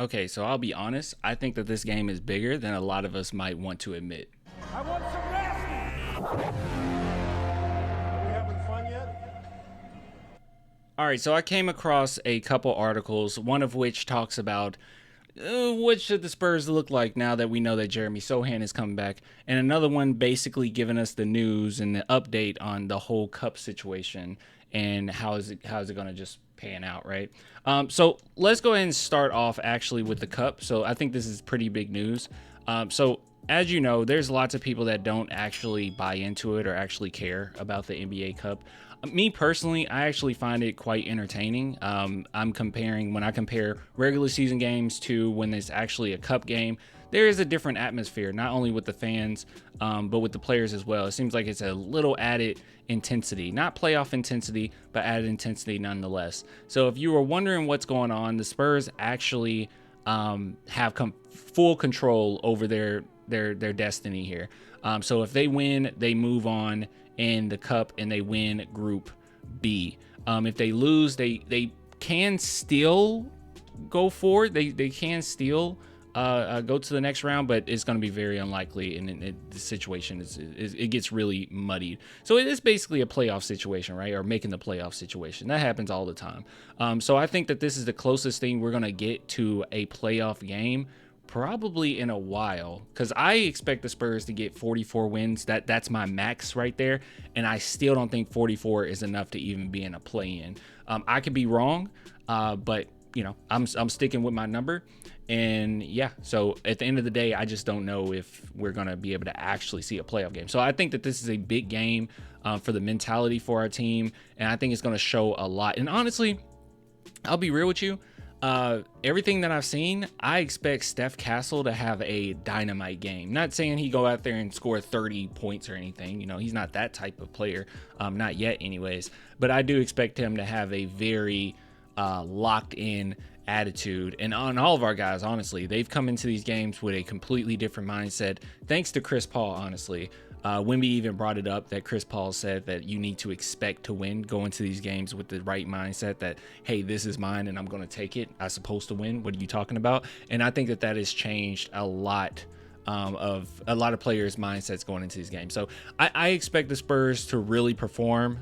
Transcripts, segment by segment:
Okay, so I'll be honest. I think that this game is bigger than a lot of us might want to admit. I want some rest. Are we having fun yet? All right, so I came across a couple articles, one of which talks about what should the Spurs look like now that we know that Jeremy Sohan is coming back, and another one basically giving us the news and the update on the whole Cup situation and how's it going to just pan out, right? So let's go ahead and start off actually with the Cup. So I think this is pretty big news. So as you know, there's lots of people that don't actually buy into it or actually care about the NBA Cup. Me personally, I actually find it quite entertaining. I'm comparing when I compare regular season games to when it's actually a cup game. There is a different atmosphere, not only with the fans, but with the players as well. It seems like it's a little added intensity, not playoff intensity, but added intensity nonetheless. So if you were wondering what's going on, the Spurs actually have full control over their destiny here. So if they win, they move on in the cup and they win Group B. If they lose, they can still go forward. They can still go to the next round, but it's going to be very unlikely, and the situation it gets really muddied. So it is basically a playoff situation, right? Or making the playoff situation. That happens all the time. So I think that this is the closest thing we're going to get to a playoff game probably in a while, because I expect the Spurs to get 44 wins. That's my max right there, and I still don't think 44 is enough to even be in a play-in. I could be wrong, but you know, I'm sticking with my number. And yeah, so at the end of the day, I just don't know if we're going to be able to actually see a playoff game. So I think that this is a big game for the mentality for our team, and I think it's going to show a lot. And honestly, I'll be real with you. Everything that I've seen, I expect Steph Castle to have a dynamite game. Not saying he go out there and score 30 points or anything. You know, he's not that type of player, not yet anyways. But I do expect him to have a very locked in attitude. And on all of our guys, honestly, they've come into these games with a completely different mindset. Thanks to Chris Paul, honestly. Wimby even brought it up that Chris Paul said that you need to expect to win, go into these games with the right mindset that, hey, this is mine and I'm going to take it. I'm supposed to win. What are you talking about? And I think that has changed a lot of a lot of players' mindsets going into these games. So I expect the Spurs to really perform,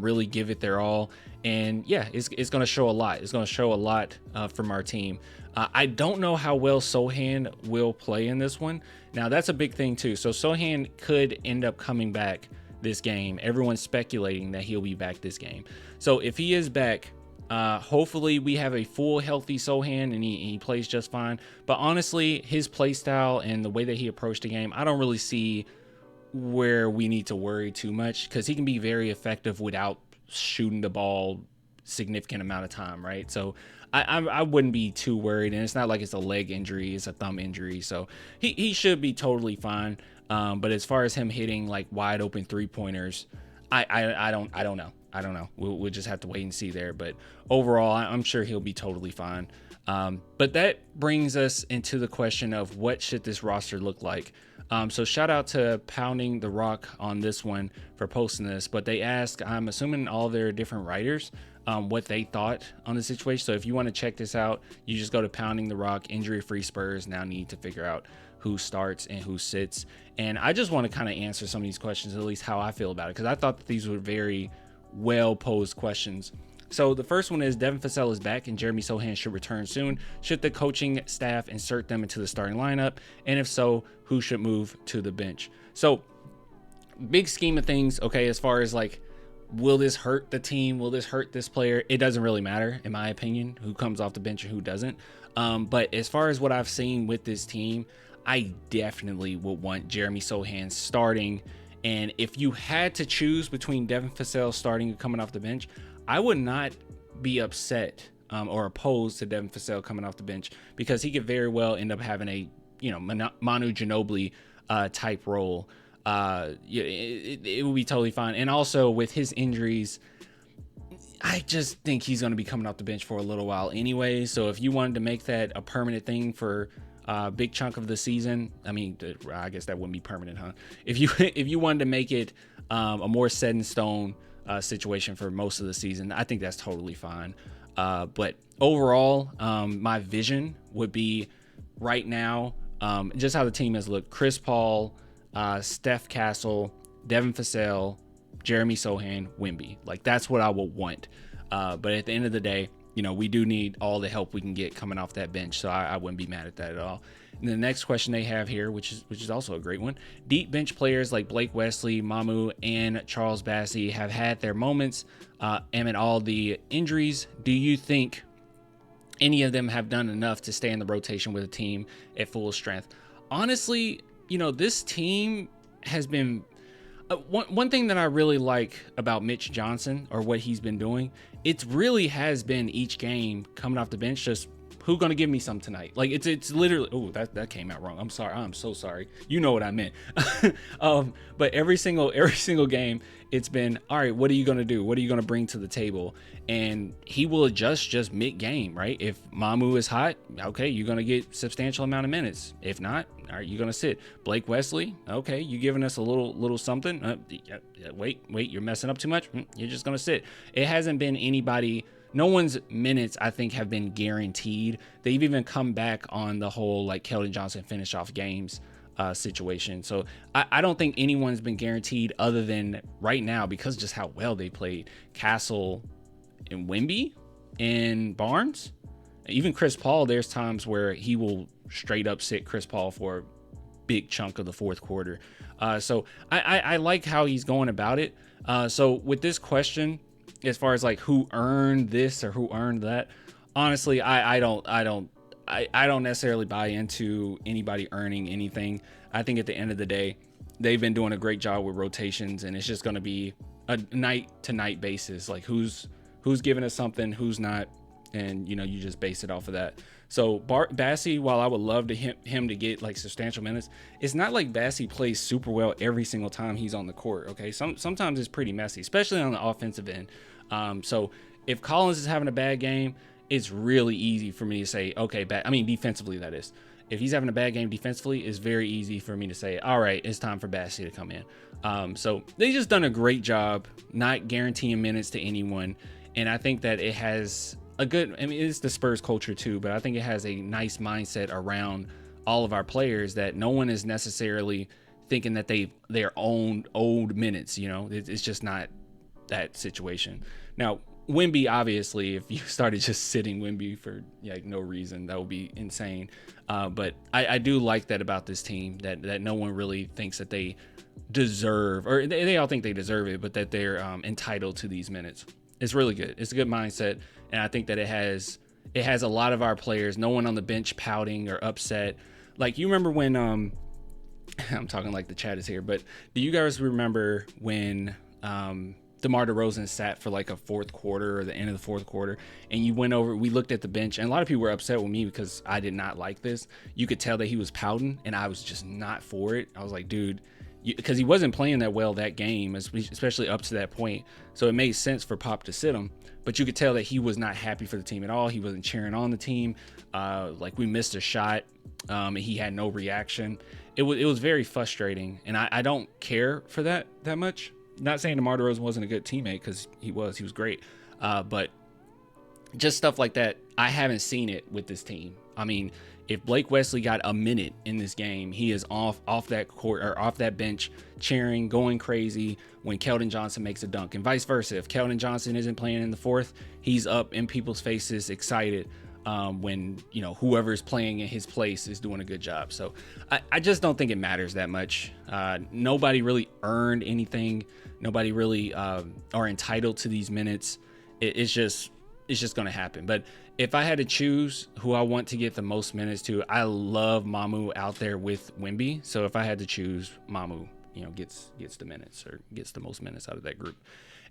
really give it their all. And yeah, it's going to show a lot. It's going to show a lot from our team. I don't know how well Sohan will play in this one. Now, that's a big thing too. So Sohan could end up coming back this game. Everyone's speculating that he'll be back this game. So if he is back, hopefully we have a full healthy Sohan and he plays just fine. But honestly, his play style and the way that he approached the game, I don't really see where we need to worry too much, because he can be very effective without shooting the ball significant amount of time, right? So I wouldn't be too worried, and it's not like it's a leg injury, it's a thumb injury, so he should be totally fine. But as far as him hitting like wide open 3-pointers, I don't know. We'll just have to wait and see there. But overall, I'm sure he'll be totally fine. But that brings us into the question of what should this roster look like. So shout out to Pounding the Rock on this one for posting this, but they asked, I'm assuming all their different writers, what they thought on the situation. So if you want to check this out, you just go to Pounding the Rock. Injury-free Spurs now need to figure out who starts and who sits. And I just want to kind of answer some of these questions, at least how I feel about it, because I thought that these were very well posed questions. So the first one is, Devin Vassell is back and Jeremy Sohan should return soon. Should the coaching staff insert them into the starting lineup? And if so, who should move to the bench? So big scheme of things, okay, as far as like, will this hurt the team? Will this hurt this player? It doesn't really matter, in my opinion, who comes off the bench and who doesn't. But as far as what I've seen with this team, I definitely would want Jeremy Sohan starting. And if you had to choose between Devin Vassell starting and coming off the bench, I would not be upset or opposed to Devin Vassell coming off the bench, because he could very well end up having a, you know, Manu Ginobili type role. It would be totally fine. And also with his injuries, I just think he's going to be coming off the bench for a little while anyway. So if you wanted to make that a permanent thing for a big chunk of the season, I mean, I guess that wouldn't be permanent, huh? If you wanted to make it a more set in stone situation for most of the season, I think that's totally fine. But overall, my vision would be right now, just how the team has looked: Chris Paul, Steph Castle, Devin Vassell, Jeremy Sohan, Wemby. Like, that's what I would want. But at the end of the day, we do need all the help we can get coming off that bench. So I wouldn't be mad at that at all. And the next question they have here, which is also a great one: deep bench players like Blake Wesley, Mamu, and Charles Bassey have had their moments amid all the injuries. Do you think any of them have done enough to stay in the rotation with a team at full strength? Honestly, this team has been one thing that I really like about Mitch Johnson, or what he's been doing. It really has been each game coming off the bench, just who's gonna give me some tonight. Like, it's literally, oh, that came out wrong. I'm sorry. I'm so sorry. You know what I meant. But every single game, it's been, all right, what are you gonna do? What are you gonna bring to the table? And he will adjust just mid-game, right? If Mamu is hot, okay, you're gonna get substantial amount of minutes. If not, all right, you're gonna sit. Blake Wesley, okay, you giving us a little something. Wait, you're messing up too much. You're just gonna sit. It hasn't been anybody. No one's minutes, I think, have been guaranteed. They've even come back on the whole, like, Keldon Johnson finish off games situation. So I don't think anyone's been guaranteed, other than right now, because just how well they played, Castle and Wemby and Barnes. Even Chris Paul, there's times where he will straight up sit Chris Paul for a big chunk of the fourth quarter. So I like how he's going about it. So with this question, as far as like who earned this or who earned that, honestly, I don't necessarily buy into anybody earning anything. I think at the end of the day, they've been doing a great job with rotations, and it's just going to be a night to night basis. Like, who's giving us something, who's not, and you just base it off of that. So Bassey, while I would love to him to get like substantial minutes, it's not like Bassey plays super well every single time he's on the court. Okay, sometimes it's pretty messy, especially on the offensive end. So if Collins is having a bad game, it's really easy for me to say, okay, defensively, that is. If he's having a bad game defensively, it's very easy for me to say, all right, it's time for Bassey to come in. So they just done a great job not guaranteeing minutes to anyone. And I think that it has it's the Spurs culture too, but I think it has a nice mindset around all of our players, that no one is necessarily thinking that they're old minutes. It's just not that situation. Now, Wemby, obviously, if you started just sitting Wemby for no reason, that would be insane. But I do like that about this team, that no one really thinks that they deserve, or they all think they deserve it, but that they're entitled to these minutes. It's really good. It's a good mindset, and I think that it has a lot of our players, no one on the bench pouting or upset. Like, you remember when I'm talking like the chat is here, but do you guys remember when DeMar DeRozan sat for like a fourth quarter or the end of the fourth quarter, and we looked at the bench, and a lot of people were upset with me because I did not like this. You could tell that he was pouting, and I was just not for it. I was like, dude, because he wasn't playing that well that game, especially up to that point. So it made sense for Pop to sit him, but you could tell that he was not happy for the team at all. He wasn't cheering on the team. Like, we missed a shot, and he had no reaction. It was very frustrating, and I don't care for that much. Not saying DeMar DeRozan wasn't a good teammate, because he was great. But just stuff like that, I haven't seen it with this team. I mean, if Blake Wesley got a minute in this game, he is off that court or off that bench, cheering, going crazy when Keldon Johnson makes a dunk, and vice versa. If Keldon Johnson isn't playing in the fourth, he's up in people's faces, excited when whoever's playing in his place is doing a good job. So I just don't think it matters that much. Nobody really earned anything. Nobody really are entitled to these minutes. It's just going to happen. But if I had to choose who I want to get the most minutes to, I love Mamu out there with Wemby. So if I had to choose, Mamu, gets the minutes, or gets the most minutes out of that group.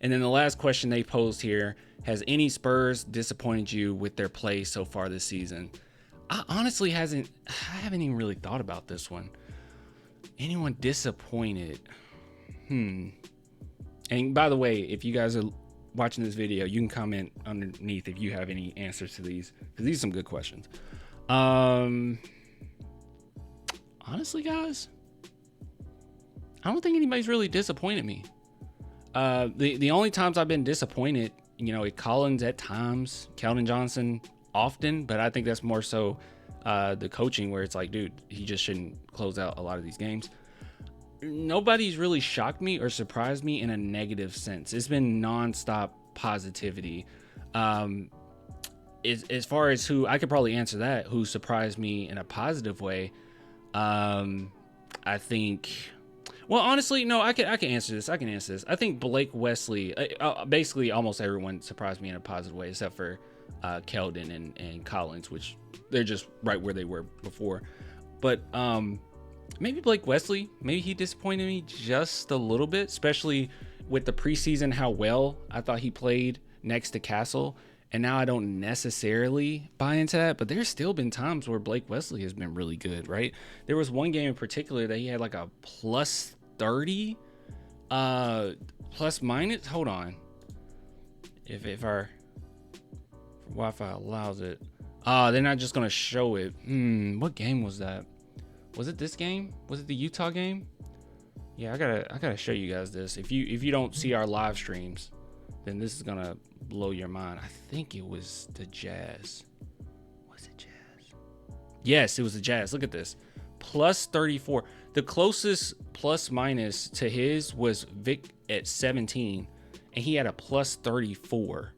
And then the last question they posed here: has any Spurs disappointed you with their play so far this season? I honestly haven't even really thought about this one. Anyone disappointed? And by the way, if you guys are watching this video, you can comment underneath if you have any answers to these, because these are some good questions. Honestly, guys, I don't think anybody's really disappointed me. The only times I've been disappointed Collins at times, Keldon Johnson often, but I think that's more so the coaching, where it's like, dude, he just shouldn't close out a lot of these games. Nobody's really shocked me or surprised me in a negative sense. It's been nonstop positivity. As far as who, I could probably answer that, who surprised me in a positive way. I think, well, honestly, no, I can answer this. I think Blake Wesley, basically almost everyone surprised me in a positive way, except for Keldon and Collins, which they're just right where they were before. But maybe Blake Wesley, maybe he disappointed me just a little bit, especially with the preseason, how well I thought he played next to Castle. And now I don't necessarily buy into that, but there's still been times where Blake Wesley has been really good, right? There was one game in particular that he had like a plus 30, plus minus. Hold on. If our Wi-Fi allows it. They're not just going to show it. What game was that? Was it this game? Was it the Utah game? Yeah, I gotta show you guys this. If you don't see our live streams, then this is gonna blow your mind. I think it was the Jazz. Was it Jazz? Yes, it was the Jazz. Look at this. Plus 34. The closest plus minus to his was Vic at 17, and he had a plus 34.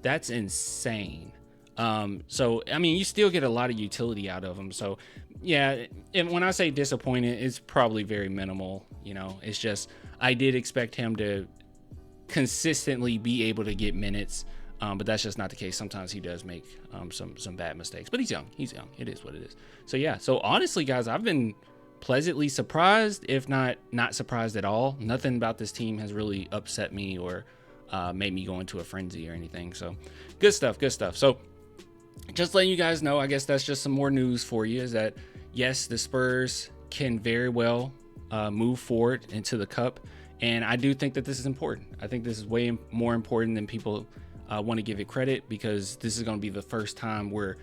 That's insane. So I mean, you still get a lot of utility out of him. So yeah, and when I say disappointed, it's probably very minimal. It's just I did expect him to consistently be able to get minutes, but that's just not the case. Sometimes he does make some bad mistakes, but he's young. It is what it is. So yeah, so honestly, guys, I've been pleasantly surprised, if not surprised at all. Nothing about this team has really upset me or made me go into a frenzy or anything. So good stuff. So just letting you guys know, I guess that's just some more news for you, is that yes, the Spurs can very well move forward into the cup. And I do think that this is important. I think this is way more important than people want to give it credit, because this is going to be the first time we're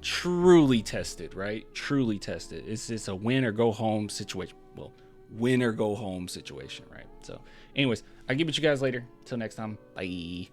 truly tested, right? Truly tested. It's a win or go home situation. Well, win or go home situation, right? So anyways, I'll get with you guys later. Till next time. Bye.